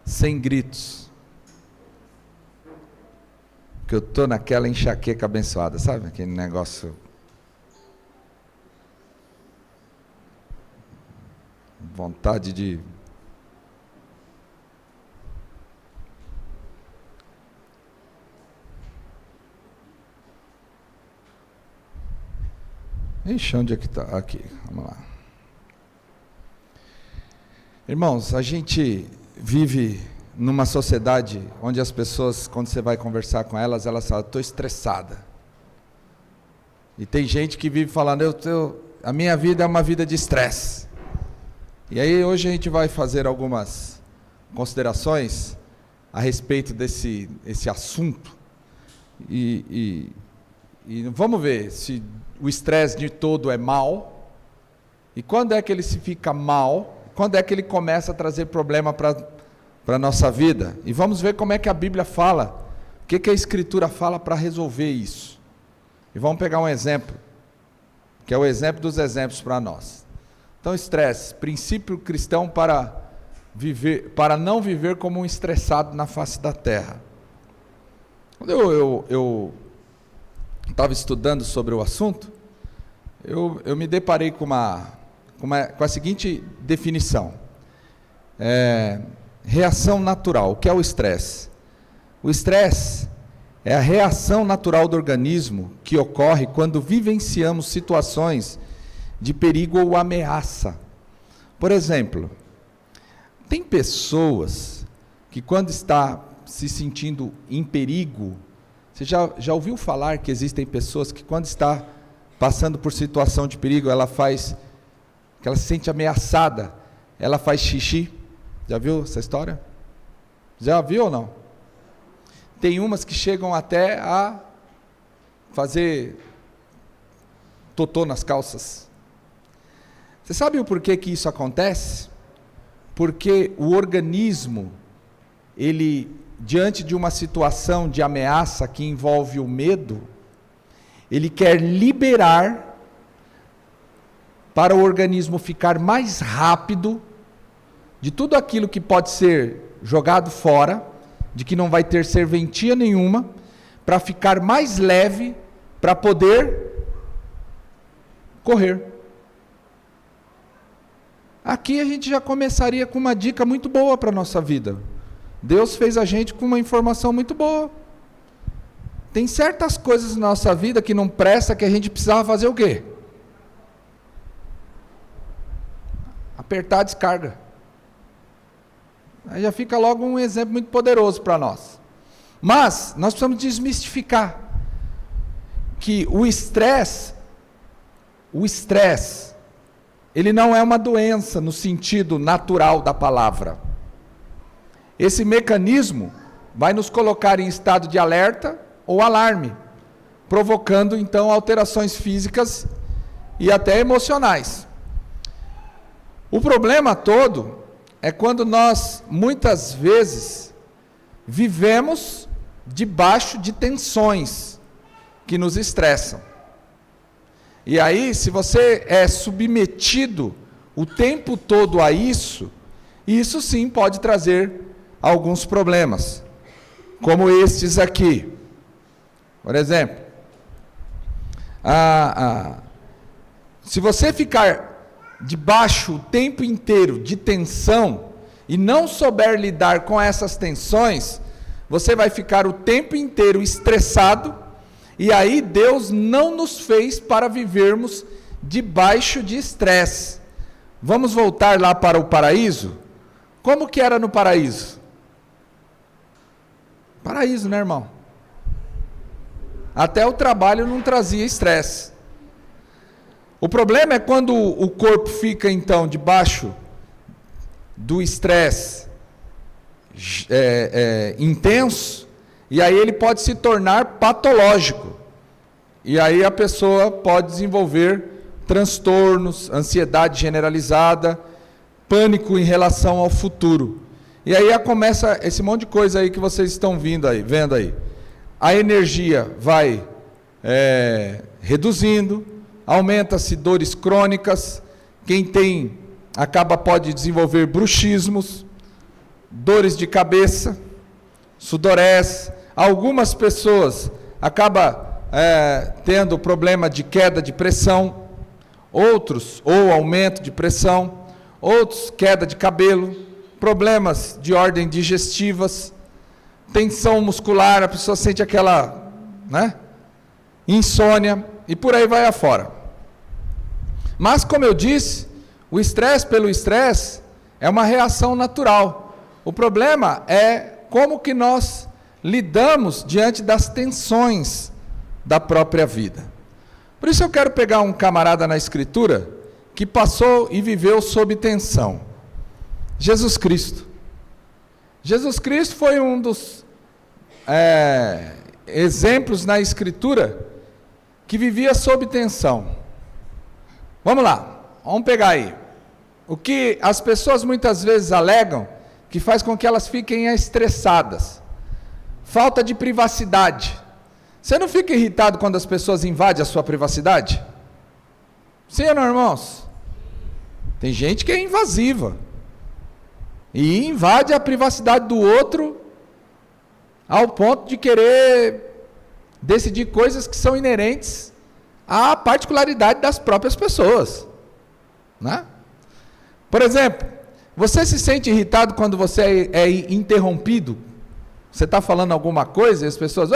sem gritos. Porque eu estou naquela enxaqueca abençoada, sabe? Aquele negócio. Vontade de. Ixi, onde é que está? Aqui, vamos lá. Irmãos, a gente vive numa sociedade onde as pessoas, quando você vai conversar com elas, elas falam, estou estressada. E tem gente que vive falando, a minha vida é uma vida de estresse. E aí hoje a gente vai fazer algumas considerações a respeito desse assunto. E vamos ver se o estresse de todo é mal, e quando é que ele se fica mal, quando é que ele começa a trazer problema para a nossa vida, e vamos ver como é que a Bíblia fala, o que a Escritura fala para resolver isso, e vamos pegar um exemplo, que é o exemplo dos exemplos para nós. Então, estresse, princípio cristão para não viver como um estressado na face da terra. Quando eu estava estudando sobre o assunto, eu me deparei com a seguinte definição. Reação natural. O que é o estresse? O estresse é a reação natural do organismo que ocorre quando vivenciamos situações de perigo ou ameaça. Por exemplo, tem pessoas que quando está se sentindo em perigo, você já ouviu falar que existem pessoas que quando está passando por situação de perigo, que ela se sente ameaçada, ela faz xixi? Já viu essa história? Já viu ou não? Tem umas que chegam até a fazer totô nas calças. Você sabe o porquê que isso acontece? Porque o organismo, diante de uma situação de ameaça que envolve o medo, ele quer liberar para o organismo ficar mais rápido de tudo aquilo que pode ser jogado fora, de que não vai ter serventia nenhuma, para ficar mais leve, para poder correr. Aqui a gente já começaria com uma dica muito boa para a nossa vida. Deus fez a gente com uma informação muito boa. Tem certas coisas na nossa vida que não presta, que a gente precisava fazer o quê? Apertar a descarga. Aí já fica logo um exemplo muito poderoso para nós. Mas nós precisamos desmistificar que o estresse, ele não é uma doença no sentido natural da palavra. Esse mecanismo vai nos colocar em estado de alerta ou alarme, provocando então alterações físicas e até emocionais. O problema todo é quando nós, muitas vezes, vivemos debaixo de tensões que nos estressam. E aí, se você é submetido o tempo todo a isso sim pode trazer alguns problemas, como estes aqui. Por exemplo, se você ficar debaixo o tempo inteiro de tensão e não souber lidar com essas tensões, você vai ficar o tempo inteiro estressado, e aí Deus não nos fez para vivermos debaixo de estresse. Vamos voltar lá para o paraíso? Como que era no paraíso? Paraíso, né, irmão? Até o trabalho não trazia estresse. O problema é quando o corpo fica, então, debaixo do estresse intenso, e aí ele pode se tornar patológico. E aí a pessoa pode desenvolver transtornos, ansiedade generalizada, pânico em relação ao futuro. E aí começa esse monte de coisa aí que vocês estão vendo aí. A energia vai reduzindo, aumenta-se dores crônicas, quem pode desenvolver bruxismos, dores de cabeça, sudorese. Algumas pessoas acabam tendo problema de queda de pressão, outros, ou aumento de pressão, outros, queda de cabelo, problemas de ordem digestivas, tensão muscular, a pessoa sente aquela, insônia, e por aí vai afora. Mas, como eu disse, o estresse pelo estresse é uma reação natural. O problema é como que nós lidamos diante das tensões da própria vida. Por isso eu quero pegar um camarada na Escritura que passou e viveu sob tensão. Jesus Cristo. Jesus Cristo foi um dos exemplos na Escritura que vivia sob tensão. Vamos lá, vamos pegar aí. O que as pessoas muitas vezes alegam que faz com que elas fiquem estressadas. Falta de privacidade. Você não fica irritado quando as pessoas invadem a sua privacidade? Sim ou não, irmãos? Tem gente que é invasiva e invade a privacidade do outro ao ponto de querer decidir coisas que são inerentes à particularidade das próprias pessoas, né? Por exemplo, você se sente irritado quando você é interrompido? Você está falando alguma coisa e as pessoas...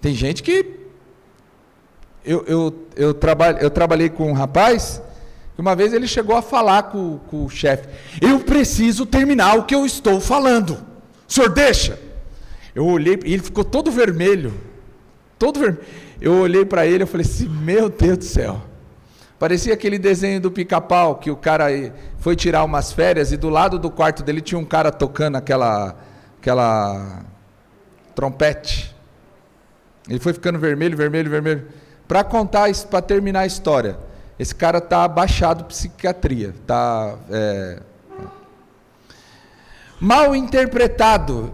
Tem gente que... Eu trabalhei com um rapaz, que uma vez ele chegou a falar com o chefe: eu preciso terminar o que eu estou falando. O senhor deixa? Eu olhei, e ele ficou todo vermelho. Todo vermelho. Eu olhei para ele e falei assim: meu Deus do céu. Parecia aquele desenho do Pica-Pau, que o cara foi tirar umas férias e do lado do quarto dele tinha um cara tocando aquela trompete. Ele foi ficando vermelho. Para contar isso, para terminar a história, esse cara está abaixado psiquiatria, está mal interpretado.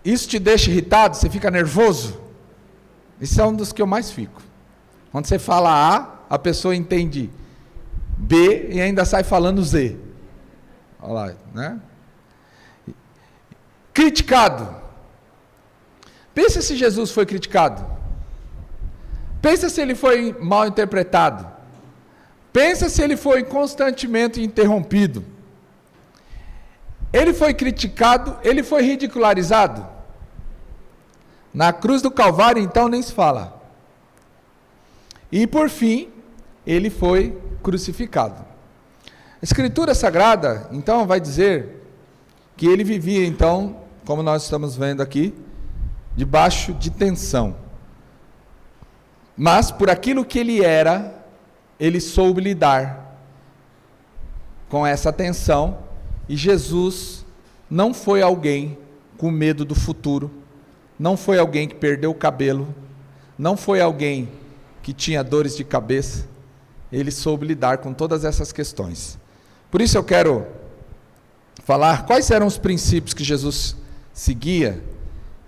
Isso te deixa irritado? Você fica nervoso? Isso é um dos que eu mais fico. Quando você fala A, a pessoa entende B e ainda sai falando Z. Olha lá, né? Criticado. Pensa se Jesus foi criticado. Pensa se ele foi mal interpretado. Pensa se ele foi constantemente interrompido. Ele foi criticado, ele foi ridicularizado. Na cruz do Calvário, então, nem se fala. E por fim, ele foi crucificado. A Escritura Sagrada, então, vai dizer que ele vivia, então, como nós estamos vendo aqui, debaixo de tensão. Mas, por aquilo que ele era, ele soube lidar com essa tensão, e Jesus não foi alguém com medo do futuro, não foi alguém que perdeu o cabelo, não foi alguém que tinha dores de cabeça. Ele soube lidar com todas essas questões. Por isso eu quero falar quais eram os princípios que Jesus seguia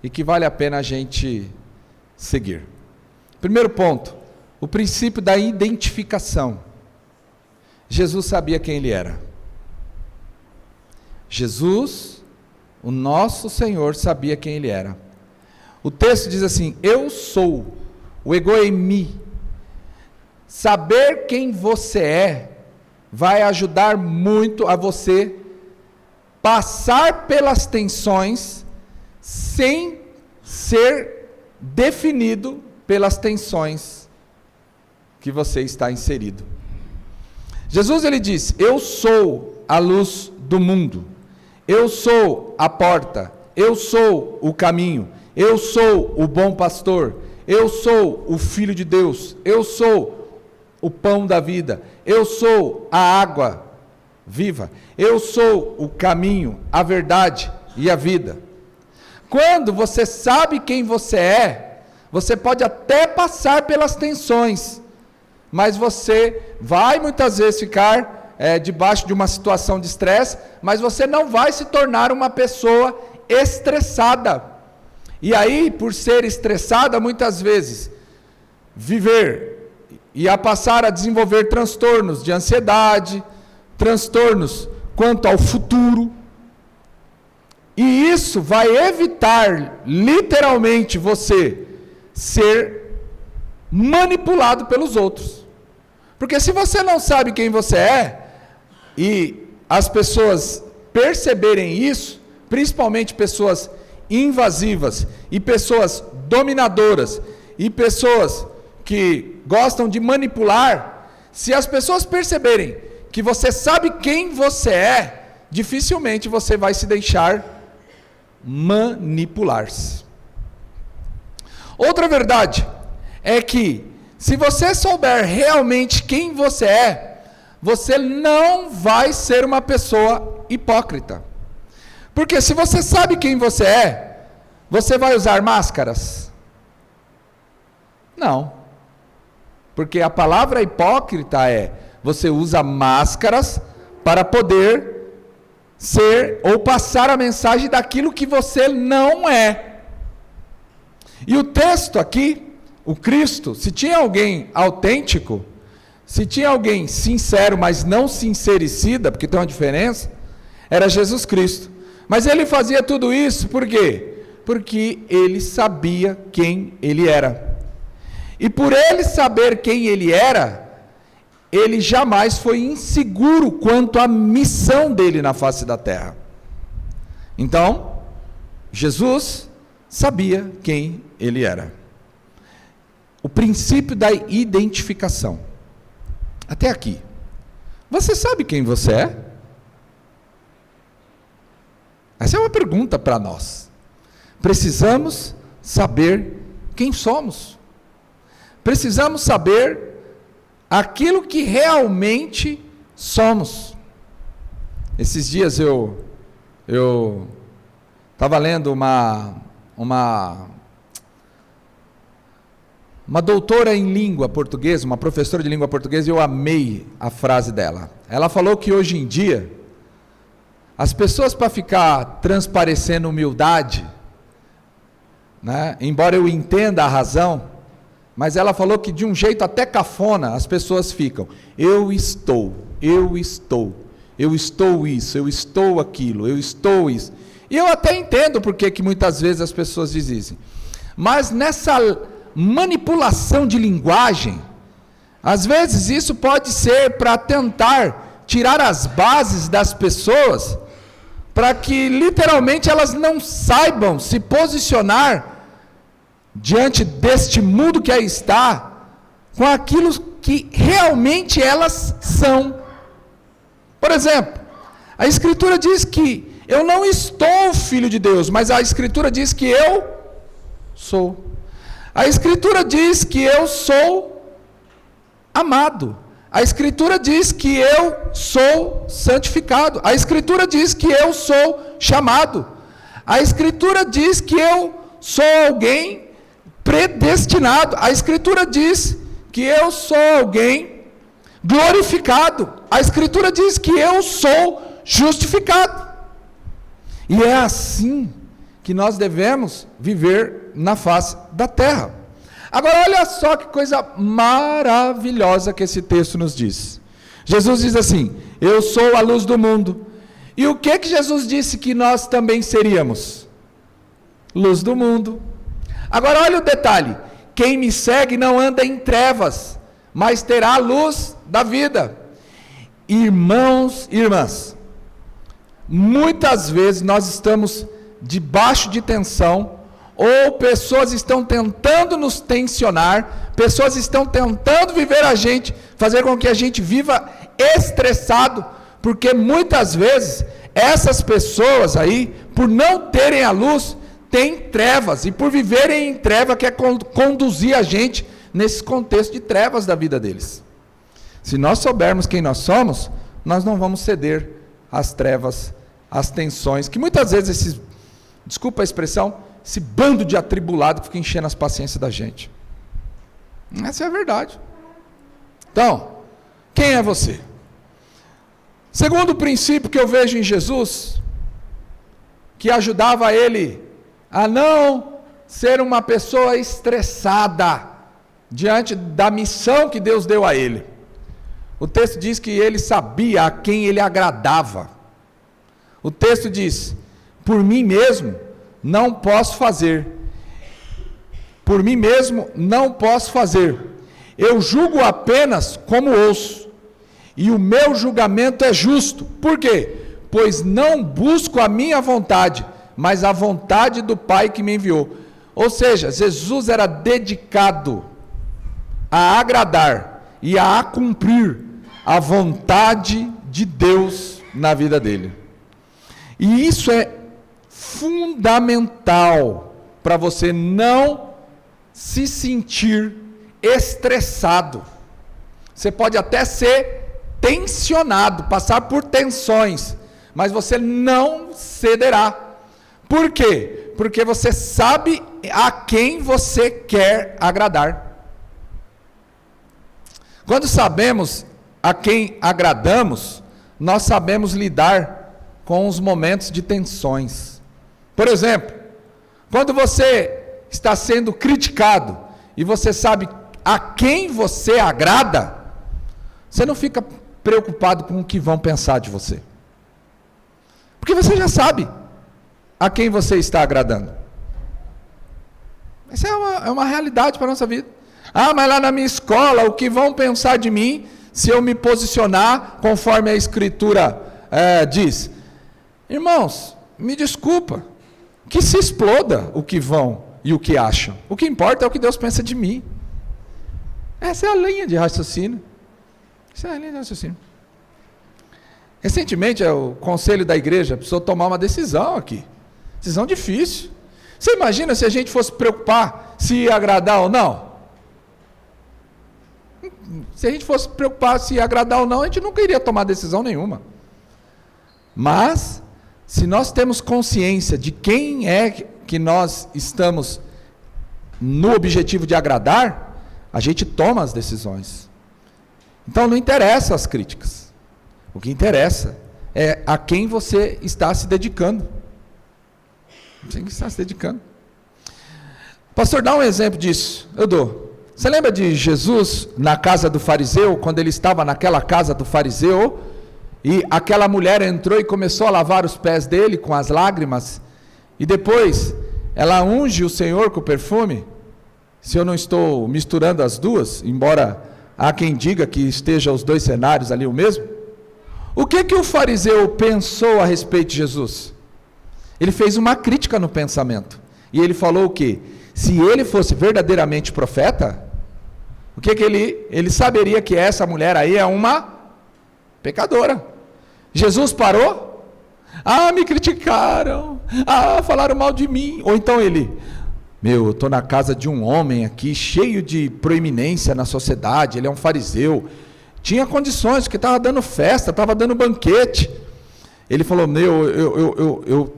e que vale a pena a gente seguir. Primeiro ponto, o princípio da identificação. Jesus sabia quem ele era. Jesus, o nosso Senhor, sabia quem ele era. O texto diz assim: eu sou, o egoemi. Saber quem você é vai ajudar muito a você passar pelas tensões sem ser definido pelas tensões que você está inserido. Jesus, ele diz: eu sou a luz do mundo, eu sou a porta, eu sou o caminho, eu sou o bom pastor, eu sou o Filho de Deus, eu sou o pão da vida, eu sou a água viva, eu sou o caminho, a verdade e a vida. Quando você sabe quem você é, você pode até passar pelas tensões, mas você vai muitas vezes ficar debaixo de uma situação de estresse, mas você não vai se tornar uma pessoa estressada. E aí, por ser estressada, muitas vezes, e a passar a desenvolver transtornos de ansiedade, transtornos quanto ao futuro. E isso vai evitar, literalmente, você ser manipulado pelos outros. Porque se você não sabe quem você é, e as pessoas perceberem isso, principalmente pessoas invasivas, e pessoas dominadoras, e pessoas que gostam de manipular, se as pessoas perceberem que você sabe quem você é, dificilmente você vai se deixar manipular-se. Outra verdade é que, se você souber realmente quem você é, você não vai ser uma pessoa hipócrita. Porque se você sabe quem você é, você vai usar máscaras? Não. Porque a palavra hipócrita é, você usa máscaras para poder ser ou passar a mensagem daquilo que você não é. E o texto aqui, o Cristo, se tinha alguém autêntico, se tinha alguém sincero, mas não sincericida, porque tem uma diferença, era Jesus Cristo. Mas ele fazia tudo isso por quê? Porque ele sabia quem ele era. E por ele saber quem ele era, ele jamais foi inseguro quanto à missão dele na face da terra. Então, Jesus sabia quem ele era. O princípio da identificação. Até aqui. Você sabe quem você é? Essa é uma pergunta para nós. Precisamos saber quem somos. Precisamos saber aquilo que realmente somos. Esses dias eu estava lendo uma doutora em língua portuguesa, uma professora de língua portuguesa, e eu amei a frase dela. Ela falou que hoje em dia, as pessoas, para ficar transparecendo humildade, né, embora eu entenda a razão, mas ela falou que de um jeito até cafona, as pessoas ficam, eu estou isso, eu estou aquilo, eu estou isso. E eu até entendo porque que muitas vezes as pessoas dizem isso. Mas nessa manipulação de linguagem, às vezes isso pode ser para tentar tirar as bases das pessoas, para que literalmente elas não saibam se posicionar diante deste mundo que aí está, com aquilo que realmente elas são. Por exemplo, a Escritura diz que eu não estou filho de Deus, mas a Escritura diz que eu sou. A Escritura diz que eu sou amado. A Escritura diz que eu sou santificado. A Escritura diz que eu sou chamado. A Escritura diz que eu sou alguém predestinado. A Escritura diz que eu sou alguém glorificado. A Escritura diz que eu sou justificado. E é assim que nós devemos viver na face da terra. Agora olha só que coisa maravilhosa que esse texto nos diz. Jesus diz assim, eu sou a luz do mundo. E o que Jesus disse que nós também seríamos? Luz do mundo. Agora olha o detalhe, quem me segue não anda em trevas, mas terá a luz da vida. Irmãos e irmãs, muitas vezes nós estamos debaixo de tensão, ou pessoas estão tentando nos tensionar, pessoas estão tentando fazer com que a gente viva estressado, porque muitas vezes essas pessoas aí, por não terem a luz, têm trevas, e por viverem em treva quer conduzir a gente nesse contexto de trevas da vida deles. Se nós soubermos quem nós somos, nós não vamos ceder às trevas, às tensões, que muitas vezes desculpa a expressão, esse bando de atribulado que fica enchendo as paciências da gente. Essa é a verdade. Então, quem é você? Segundo princípio que eu vejo em Jesus, que ajudava ele a não ser uma pessoa estressada diante da missão que Deus deu a ele. O texto diz que ele sabia a quem ele agradava. O texto diz: por mim mesmo não posso fazer. Por mim mesmo não posso fazer. Eu julgo apenas como ouço. E o meu julgamento é justo. Por quê? Pois não busco a minha vontade, mas a vontade do Pai que me enviou. Ou seja, Jesus era dedicado a agradar e a cumprir a vontade de Deus na vida dele. E isso é fundamental para você não se sentir estressado. Você pode até ser tensionado, passar por tensões, mas você não cederá. Por quê? Porque você sabe a quem você quer agradar. Quando sabemos a quem agradamos, nós sabemos lidar com os momentos de tensões. Por exemplo, quando você está sendo criticado e você sabe a quem você agrada, você não fica preocupado com o que vão pensar de você. Porque você já sabe a quem você está agradando. Essa é uma realidade para a nossa vida. Ah, mas lá na minha escola, o que vão pensar de mim se eu me posicionar conforme a Escritura diz? Irmãos, me desculpa, que se exploda o que vão e o que acham. O que importa é o que Deus pensa de mim. Essa é a linha de raciocínio. Essa é a linha de raciocínio. Recentemente, o conselho da igreja precisou tomar uma decisão aqui. Decisão difícil. Você imagina se a gente fosse preocupar se ia agradar ou não? Se a gente fosse preocupar se ia agradar ou não, a gente nunca iria tomar decisão nenhuma. Mas, se nós temos consciência de quem é que nós estamos no objetivo de agradar, a gente toma as decisões. Então não interessa as críticas. O que interessa é a quem você está se dedicando. Quem está se dedicando. Pastor, dá um exemplo disso. Eu dou. Você lembra de Jesus na casa do fariseu, quando ele estava naquela casa do fariseu, e aquela mulher entrou e começou a lavar os pés dele com as lágrimas, e depois ela unge o Senhor com perfume? Se eu não estou misturando as duas, embora há quem diga que esteja os dois cenários ali o mesmo. O que o fariseu pensou a respeito de Jesus? Ele fez uma crítica no pensamento. E ele falou o quê? Se ele fosse verdadeiramente profeta, o que ele saberia que essa mulher aí é uma pecadora. Jesus parou? Ah, me criticaram. Ah, falaram mal de mim. Ou então eu estou na casa de um homem aqui, cheio de proeminência na sociedade, ele é um fariseu, tinha condições, porque estava dando festa, estava dando banquete. Ele falou,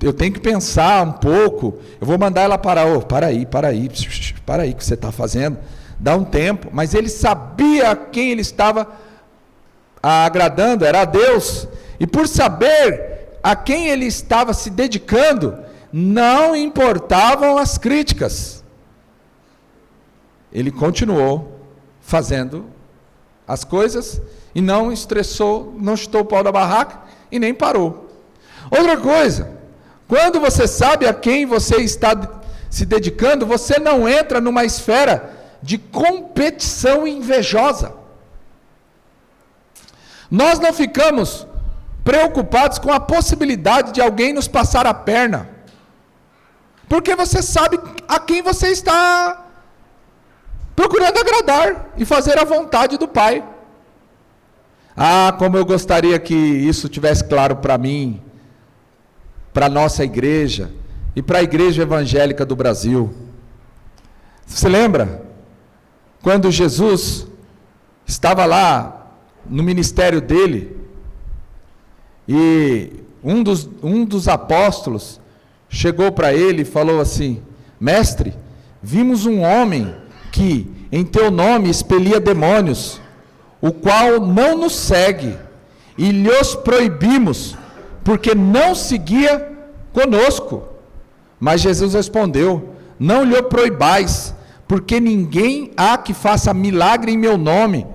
eu tenho que pensar um pouco, eu vou mandar ela parar. Para aí, o que você está fazendo, dá um tempo. Mas ele sabia a quem ele estava agradando, era a Deus, e por saber a quem ele estava se dedicando, não importavam as críticas. Ele continuou fazendo as coisas e não estressou, não chutou o pau da barraca e nem parou. Outra coisa, quando você sabe a quem você está se dedicando, você não entra numa esfera de competição invejosa. Nós não ficamos preocupados com a possibilidade de alguém nos passar a perna, porque você sabe a quem você está procurando agradar e fazer a vontade do Pai. Ah, como eu gostaria que isso tivesse claro para mim, para a nossa igreja e para a igreja evangélica do Brasil. Você lembra? Quando Jesus estava lá no ministério dele, e um dos apóstolos chegou para ele e falou assim: mestre, vimos um homem que em teu nome expelia demônios, o qual não nos segue, e lhos proibimos, porque não seguia conosco. Mas Jesus respondeu: não lhe proibais, porque ninguém há que faça milagre em meu nome,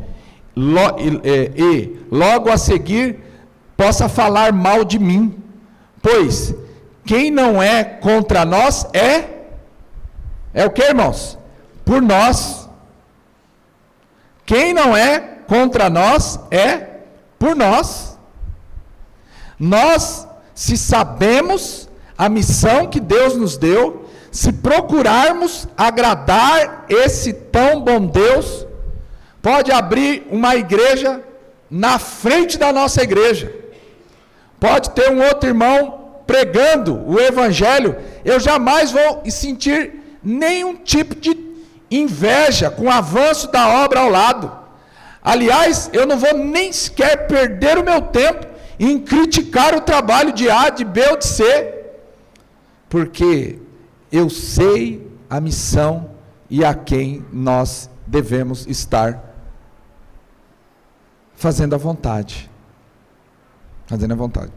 e logo a seguir possa falar mal de mim, Pois quem não é contra nós é o que, irmãos? Por nós. Quem não é contra nós é por nós. Nós, se sabemos a missão que Deus nos deu, se procurarmos agradar esse tão bom Deus, pode abrir uma igreja na frente da nossa igreja, pode ter um outro irmão pregando o evangelho, eu jamais vou sentir nenhum tipo de inveja com o avanço da obra ao lado. Aliás, eu não vou nem sequer perder o meu tempo em criticar o trabalho de A, de B ou de C, porque eu sei a missão e a quem nós devemos estar fazendo a vontade. Fazendo a vontade.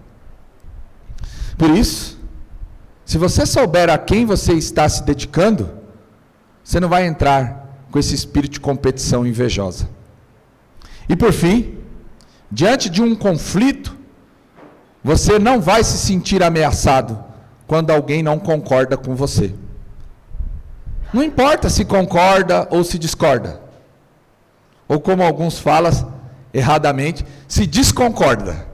Por isso, se você souber a quem você está se dedicando, você não vai entrar com esse espírito de competição invejosa. E por fim, diante de um conflito, você não vai se sentir ameaçado quando alguém não concorda com você. Não importa se concorda ou se discorda. Ou como alguns falam erradamente, se desconcorda.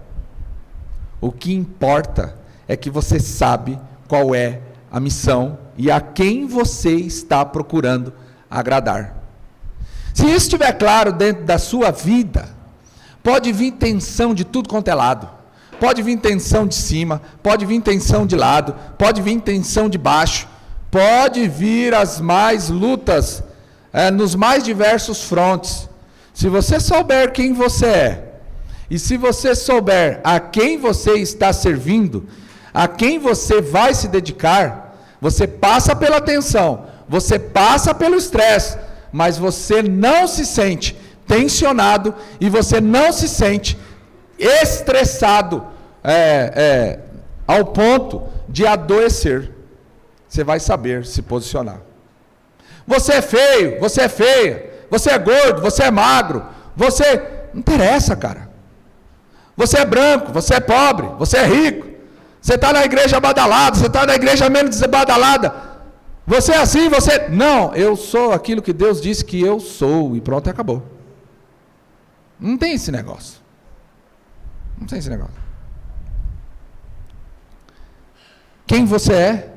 O que importa é que você sabe qual é a missão e a quem você está procurando agradar. Se isso estiver claro dentro da sua vida, pode vir tensão de tudo quanto é lado. Pode vir tensão de cima, pode vir tensão de lado, pode vir tensão de baixo, pode vir as mais lutas nos mais diversos frontes. Se você souber quem você é, e se você souber a quem você está servindo, a quem você vai se dedicar, você passa pela tensão, você passa pelo estresse, mas você não se sente tensionado e você não se sente estressado ao ponto de adoecer. Você vai saber se posicionar. Você é feio, você é feia, você é gordo, você é magro, não interessa, cara. Você é branco, você é pobre, você é rico, você está na igreja badalada, você está na igreja menos badalada, você é assim, não, eu sou aquilo que Deus disse que eu sou, e pronto, acabou. Não tem esse negócio. Não tem esse negócio. Quem você é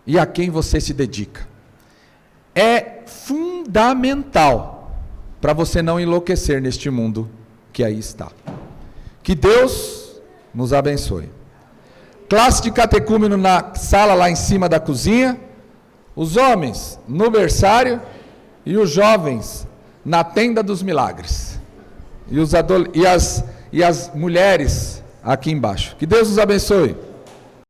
e a quem você se dedica é fundamental para você não enlouquecer neste mundo que aí está. Que Deus nos abençoe. Classe de catecúmeno na sala lá em cima da cozinha, os homens no berçário e os jovens na tenda dos milagres. E as mulheres aqui embaixo. Que Deus nos abençoe.